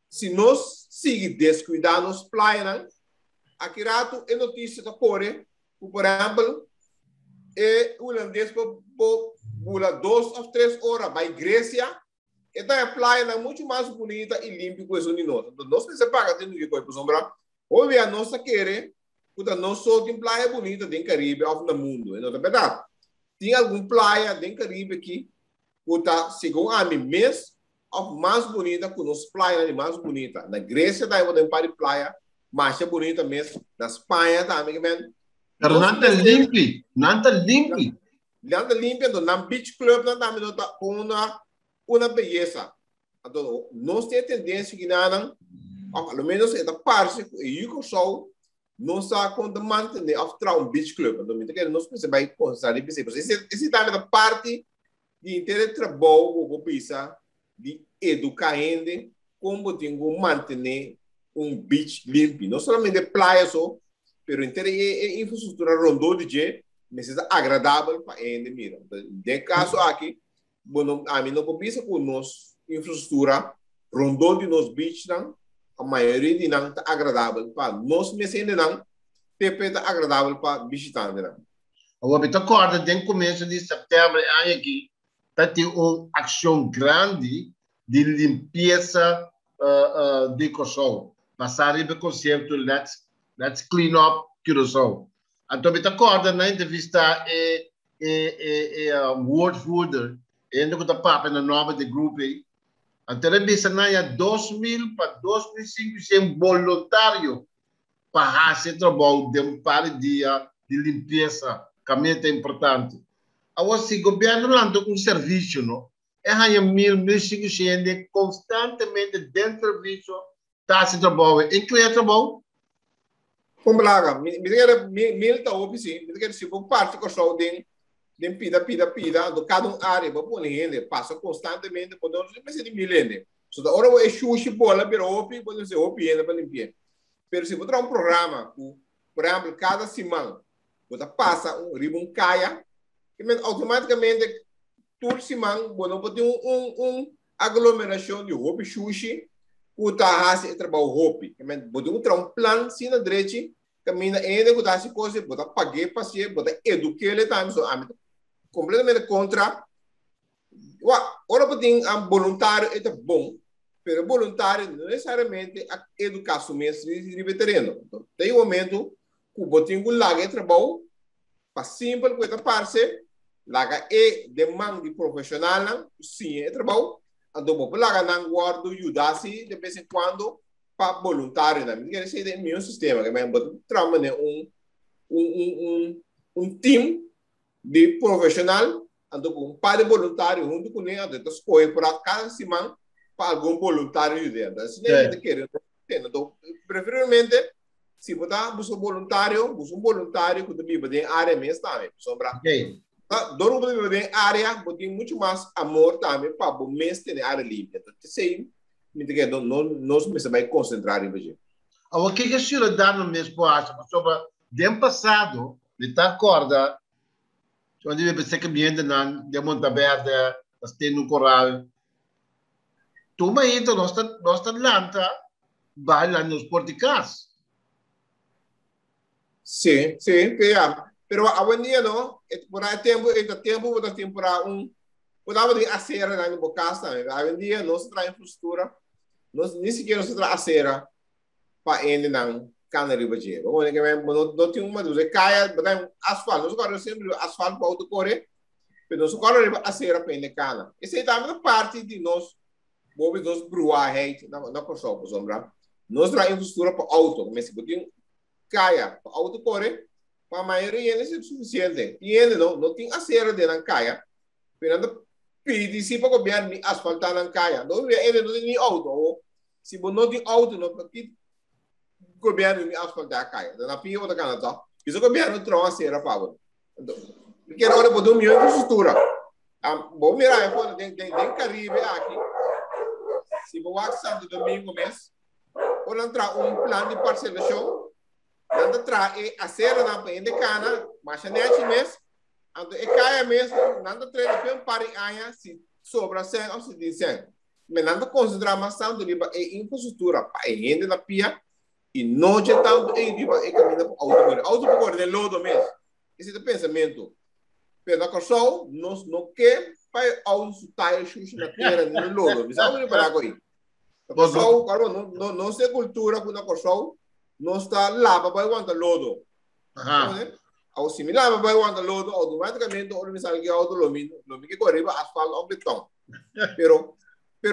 se nós seguir descuidar nos praias, aqui rato é notícia da Coreia, por exemplo, o holandês pula 2 ou 3 horas para a Grécia, então a praia é muito mais bonita e limpa que o de nós. Então, nós precisamos pagar tendo que coisa, por sombra. Hoje a nossa querer, porque nós só tem praia bonita dentro do Caribe ou no mundo, não é verdade? Tem alguma praia dentro do Caribe aqui, porque segundo a mim mês, a mais bonita que nossa praia é mais bonita. Na Grécia daí tem um par de praia mais bonita mesmo. Na Espanha também, mesmo. Pero nada limpo, nada limpo. Nada limpo, então na beach club não também não tá uma beleza. Então nós temos tendência que nada, pelo menos essa parte e o show não está com manter after um beach club. Então nós precisamos conversar e pensar. Esse também da parte de interesse trabalho ou pensar de educar gente como tem que manter beach limpo. Não somente praia só, pero a infraestrutura rondou de dia, mas é agradável para ele mira. De caso aqui, bueno, a mim não compensa com nós infraestrutura rondou de nos beach não, a maioria de não está agradável para nós, mas ainda não está agradável para visitantes não. O habito acorda desde o começo de setembro aqui, tem uma ação grande de limpeza de Curaçao. Passar o conceito let's clean up Curaçao. Então, me acorda na entrevista World Fooder, ainda que o papo na nova de grupo aí, a entrevista na 2.000 para 2.500 voluntário para fazer trabalho de um par de dia de limpeza, que é importante. Agora, se o governo lança um serviço, não? É 1.500 constantemente dentro do serviço, está se trabalhando. Em que é trabalho? Como lá, me diga, mil tá ouvindo sim, me diga se por parte que eu sou de pida, do cada área, para pôr gente, passa constantemente, quando eu não sei de milênio. So da hora eu xuxi bola, pero opi, quando você opi ainda para limpar. Pero se botar um programa, por exemplo, cada semana, você passa um caia, automaticamente toda semana, você pode ter aglomeração de roupa xuxi, o tarrasse trabalho roupa, botar um plano assim na direita, caminha ainda com essa coisa, botar paguei paciente, botar educar ele também, so completamente contra. Ora pode voluntário é bom, mas voluntário não necessariamente a educação mesmo de veterano. Então, tem um momento que o botinho laga trabalho, para simples com essa parte, laga é demanda de profissional, sim é trabalho. Então, vou lá na guarda ajudar-se de vez em quando para voluntário. Não quer dizer que é o meu sistema, que é um time de profissional, então um par de voluntários junto com ele, então escolhe para cada semana para algum voluntário ajudar. Então, se não quer, então, preferivelmente, se botar buscar um voluntário que também tem área mesmo também, sombra. Dor de área, tem muito mais amor também para o mês ter área limpa. Então, sei, nós precisamos concentrar em você. O que a senhora dá no mês por acha? Sobre o ano passado, me está acorda, quando eu pensei que me ainda não, de Monte Verde, nós temos no coral. Tu me entra, nós Atlanta, vai lá nos porticás. Sim, é. Pero hoy en día no, por el tiempo, para podamos hacer en la casa, hoy en día no se trae infraestructura, nem sequer nos tra acera para ele não cana riba je o que é não tem uma dos caia botar asfalto nós agora sempre asfalto para auto correr pero nós agora riba acera para ele cana esse é também parte de nós vamos nós bruar hate na coisa por sombra nós tra infraestrutura para auto mas se botar caia para auto correr para a maioria ele é suficiente e ele não tem acera de não caia pero pedi se para o governo asfaltar não caia não ele não tem auto se não tem auto não porque governo ni asfaltar caia na pia ou da Canadá isso o governo trouxe a cera para porque agora botou minha infraestrutura bom mirar é fora tem Caribe aqui se vou a Santo Domingo mês ou entrar plano de parcelação não entrar a cera na pende cana mas neste mês ando e caia mesmo não treina bem para aia se sobra 100 ou se diz 100 mas não considerar mais tanto de infraestrutura para ainda na pia e não já tanto é caminho para auto de lodo mesmo esse é o pensamento pero a coisa não quer para auto taia xuxa na terra no lodo mas algo para agora a coisa agora não se cultura com a coisa não está lá para aguentar lodo ao similar para aguentar lodo automaticamente o misal que auto lomino que corre para asfalto ou betão pero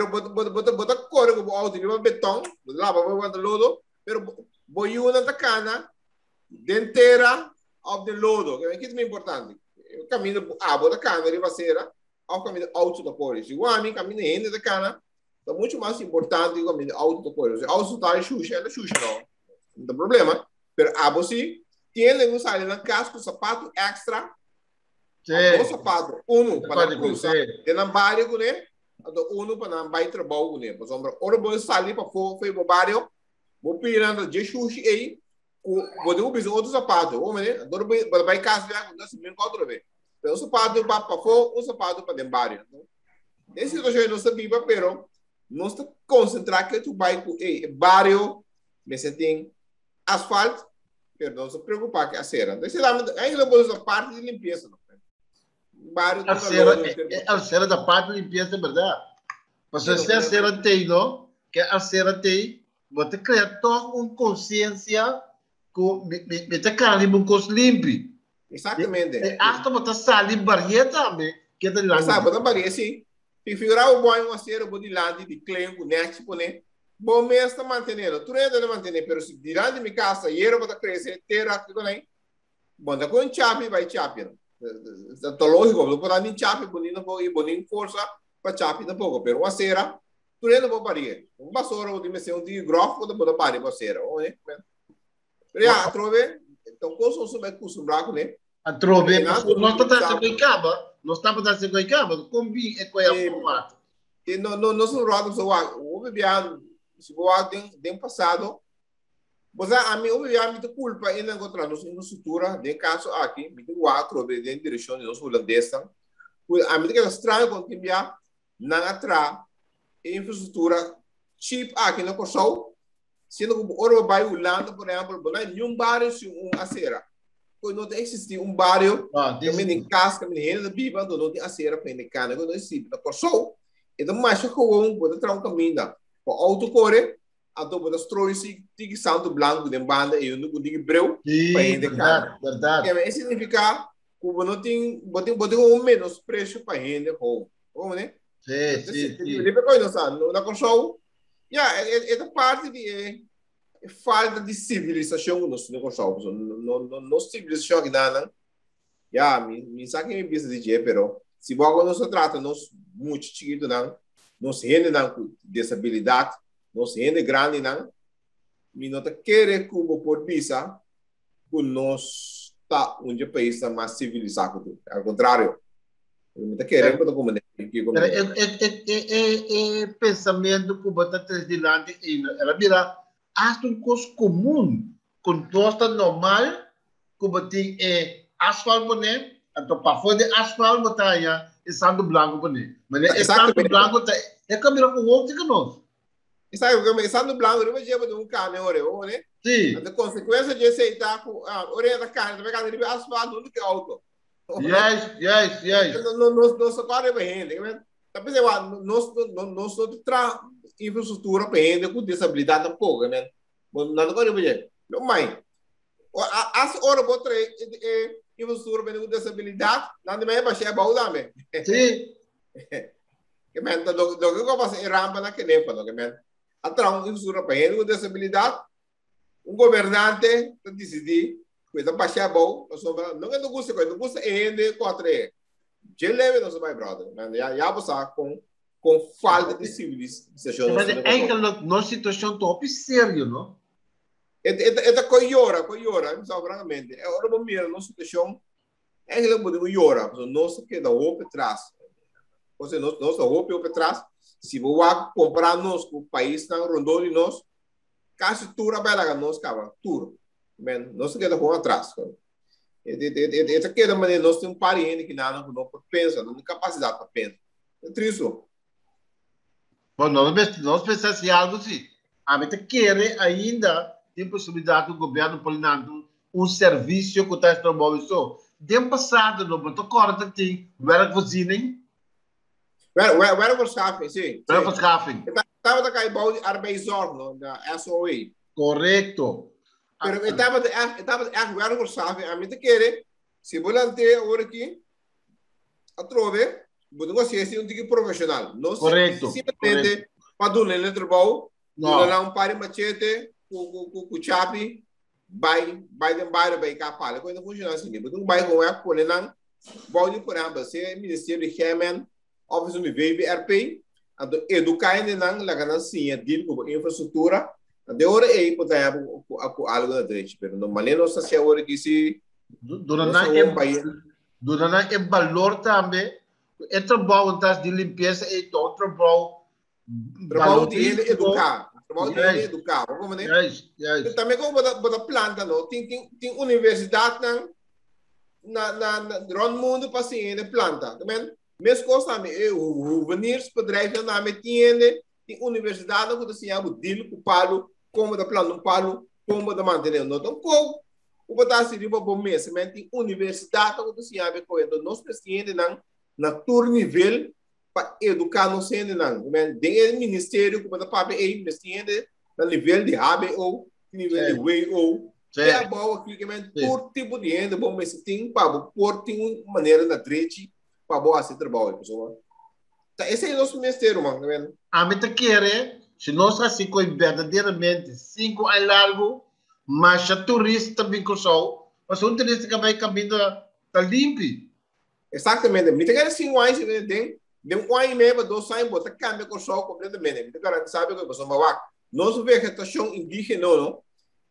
bota corre com auto de betão lá para aguentar lodo pero voy una tacana dentera of the lodo, que é muito importante. O caminho abo da cana de vasera, ao caminho auto da cor. Se o homem caminha ainda da cana, é muito mais importante o caminho auto da cor. Se auto está xuxa, ela xuxa não tem problema. Pero abo se tem um sair na casco sapato extra, o sapato para cruzar, tem na barrio com ele, para não vai trabalhar com ele. Por exemplo, ora vou sair para foi para barrio vou pirando de xuxi aí vou ter outro sapato ou né agora vai casa já nós mesmo outra vez o sapato para fora o sapato para dentro barrio esse situação não sabia pero não está concentrar que tu vai com barrio mas tem asfalto pero não se preocupar que a cera esse lá ainda vou a parte de limpeza barrio a cera da parte de limpeza é verdade mas se a cera tem não que a cera tem você cria toda uma consciência que você quer um coisa limpo. Exatamente. E hasta você sabe barriga também que é de lá. Sabe, você barriga sim. Se figurar o bom uma cera de lado de claim com net né. Bom mês está mantendo. Tu ainda não mantém, pero se dirá de minha casa e era para crescer terra aqui também. Bom, da com chape vai chape. Tá lógico, não pode nem chape bonito e bonito força para chape da pouco, pero uma cera tu ainda não pode basura ou dimensão de grosso ou da pare basura ou né já trove então coisa sobre acostumar né a trove não está se coicaba não está para se coicaba combi é coia formato e não são rodados o bebiano se boa tem passado mas a mim o bebiano me culpa ele encontrar nos estrutura de caso aqui me tem o trove de direção de nós holandeses a mim que é estranho quando tinha não atrás infraestrutura cheap aqui na Corsol, sendo que o bairro Holanda, por exemplo, não é nenhum bairro sem acera. Quando não existe bairro, também em casa, também em renda viva, não tem acera para indicar, não existe na Corsol. Então, mais que pode entrar caminho, para autocorrer, então pode destruir se tem santo branco de banda e não tem breu para indicar. Verdade. Isso significa que não tem menos preço para renda home, né? Sim. Na Corsol, é parte de falta de civilização no Corsol. Não civilização que dá, me sabe que me pensa de jeito, pero se você não se trata, nós muito chiquito, não se rende com disabilidade, não se rende grande, me não quer como por visa, que nós está onde o país está mais civilizado, ao contrário. Não querendo para comunidade. É pensamento que você tem de lado ela vira hasta um coisa comum com tosta normal que você tem asfalto né então para fora de asfalto você tem santo branco né mas é santo branco é câmera com outro que nós sabe o santo branco não vai de caminhão né sim a consequência de aceitar a orelha da carne vai cair de asfalto do que auto Yes. Não se pode render. Tapi nós tra infraestrutura para gente com disabilidade pouco, né? Não có điều gì. Não mais. As horas botar infraestrutura para com disabilidade, não é baixar baú também. Sim. Que men, do que eu faço rampa na Kenepa, que men. Atrás infraestrutura para gente com disabilidade, governante decidir coisa baixar baú, não é do custo, do custo é de 4 já leve não se vai brother, já passar com falta de civilização. Mas é uma situação top sério, não? É coiora, francamente. É hora de mirar nossa situação. É que não podemos chorar, porque nós queda roupa atrás. Você nossa roupa atrás. Se você comprar nós o país na rondô de nós, caso tudo vai lá nós cava, tudo. Nós queda com atrás. Essa queda maneira nós temos parente que não pensa, não tem capacidade para pensar. É triste. Bom, nós pensamos em algo assim. A gente quer ainda tem possibilidade do governo polinando serviço que está trabalhando isso. De passado, não estou correto tem werk voorziening. Werkverschaffing, sim. Werkverschaffing. Estava a cair bom de arbeidszorg, da SOE. Correto. Pero estava echt werkverschaffing. A gente quer, se volante agora aqui, a trove, podemos ser um tipo profissional. Correto. Simplesmente, para doar no trabalho, doar um par de machete, com chapi, vai capar. Coisa funciona assim. Então, vai com a colenan, pode por exemplo, se Ministério de Gemen, Office do VBRP, educar ainda não, lá na sim, deal com infraestrutura, de hora aí pode ter algo na direita, mas não maneira nossa se agora que se durante o valor também, é trabalho de limpeza e outro trabalho de educar. Educar, também como botar planta, não tem universidade no mundo para se planta, também mesmo coisa também o venir bedrijf na metende tem universidade que se chama deal com palo como da planta um palo como da manter não então como o botar se riba bom mês também tem universidade que se chama coisa nós precisamos na tour nível para educar no centro não tem o ministério que botar papel aí precisamos no nível de HBO, nível de WO, é bom aqui que por tipo de gente bom mas tem para por tem maneira na direita para boa se trabalho pessoal. Esse é o nosso ministério, mano, tá vendo? A meta quer se nós assim coi verdadeiramente 5 anos largo, mas a turista também com sol, mas o turista que vai caminhando tá limpo. Exatamente. Me tem 5 anos de um ano e meio, 2 anos, botar cambia com sol completamente. Me tem que saber que você vai lá. Nossa vegetação indígena não,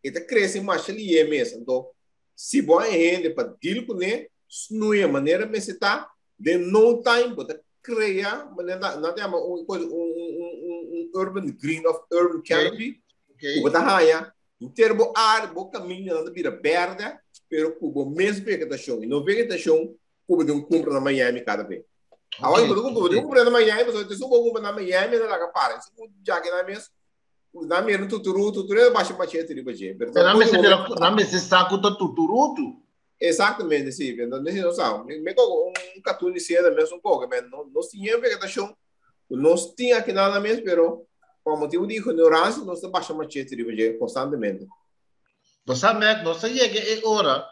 ela cresce mais ali mesmo. Então, se boa gente para deal com ele, não é maneira de se tá de no time para criar, maneira não tem um urban green of urban canopy, o botar raia, em termo ar, o caminho não vira verde, pero com a mesma vegetação. E não vegetação, como de compra na Miami cada vez. Agora, quando compra na Miami, mas eu sou bom na Miami, não lá para, isso já que na mesma na mesma tuturu baixa machete de baixo. Na mesma saco do tuturuto. Exatamente, sim. Não sabe. Me com cartão de seda mesmo um pouco, mas não tinha vegetação, não tinha aqui nada mesmo, pero por motivo de ignorância, nós baixa machete de baixo constantemente. Você sabe, nós chega a hora,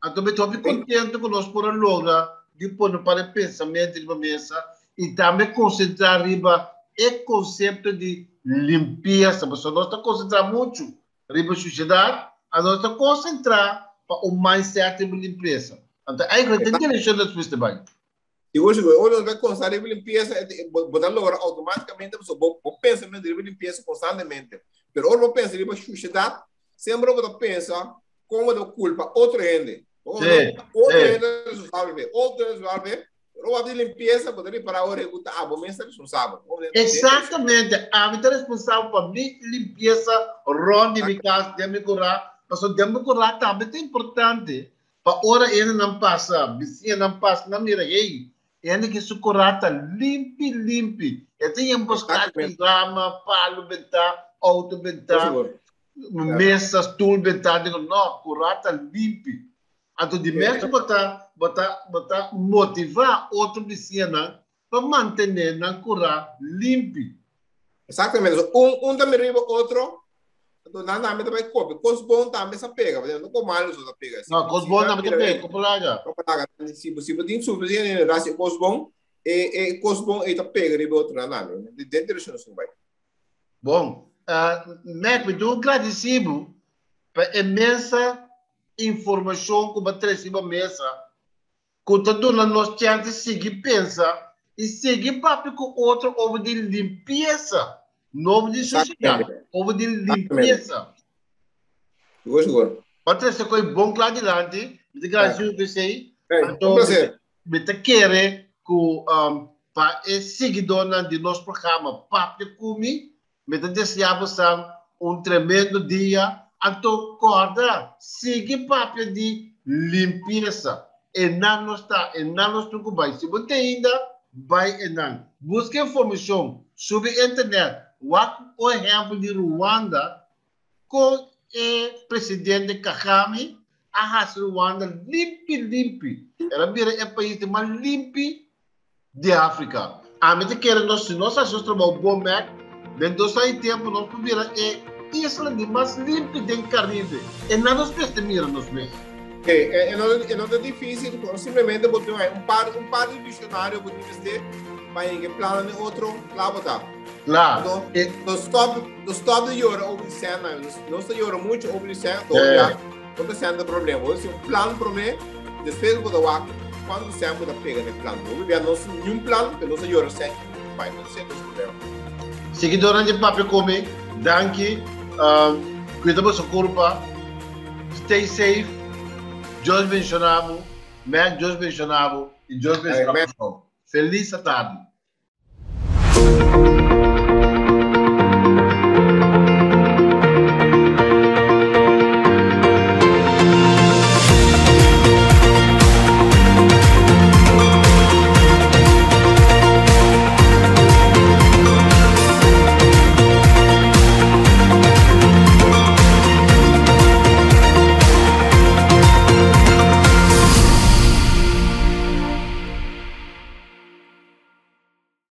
então me estou contente com nós por lograr depois para o pensamento de uma mesa e também concentrar riba o conceito de limpeza, mas nós estamos concentrando muito riba sociedade, a nós estamos concentrar para o mindset de limpeza. Então, aí que tem direção das pessoas também. E hoje nós vamos concentrar em limpeza, botar logo automaticamente, o pensamento de limpeza constantemente. Mas hoje eu penso em sociedade, sempre eu penso como eu culpa outra gente. Outra gente resolve. Eu de limpeza, poderia parar a hora de botar a bomba responsável. Exatamente. A gente é responsável por limpeza, ronde, de casa, decorar. Mas o decorar também é importante. Para hora ele não passa, vizinha não passa, não mira aí. Ele que se corata limpo. Ele tem que buscar grama, palo, bentar, auto, bentar, mesas, tool, bentar. Não, corata limpo. Então, de mesmo botar motivar outro vizinho para manter na cura limpo. Exatamente. Também riba outro. Então, nada me também copia. Coisa bom também se pega. Não como mal os pega. Não, coisa bom também pega. Como lá? Se você tem suficiente raça coisa bom, coisa bom e tá pega riba outro nada. Dentro disso não vai. Bom, Mac, muito agradecido pela imensa informação que você recebeu mesa. Que todo mundo nós temos de seguir pensar e seguir papo com outro over de limpeza. Não de social, over de limpeza. Outra coisa que é bom lá adiante, muito agradecido por você. Um prazer. Eu quero que para seguidor de nosso programa Papo Comigo, eu desejo tremendo dia. Então, corda, siga papo de limpeza. E não está, e não está com vai. Se você ainda vai e não. Busque informação sobre a internet. O exemplo de Ruanda, com o presidente Kagame, a Ruanda limpo. Ela vira o país mais limpo de África. A mim que nós achamos que é bom, dentro do tempo, nós podemos ver a isla mais limpa do Caribe. E não nos permitimos mesmo. Não é difícil, simplesmente botar um par de dicionário para ir plano de outro lá botar. Claro. Do stop de euro over cena, não está euro muito over cena, já não está sendo problema. Se um plano para mim, depois botar o quando você pode pegar no plano, não tem nenhum plano, não está euro cena, vai não ser problema. Seguidora de Papo Comigo, danke, cuidado da culpa, stay safe. Deus mencionava, Mac Deus mencionava e Deus mencionava. Feliz tarde.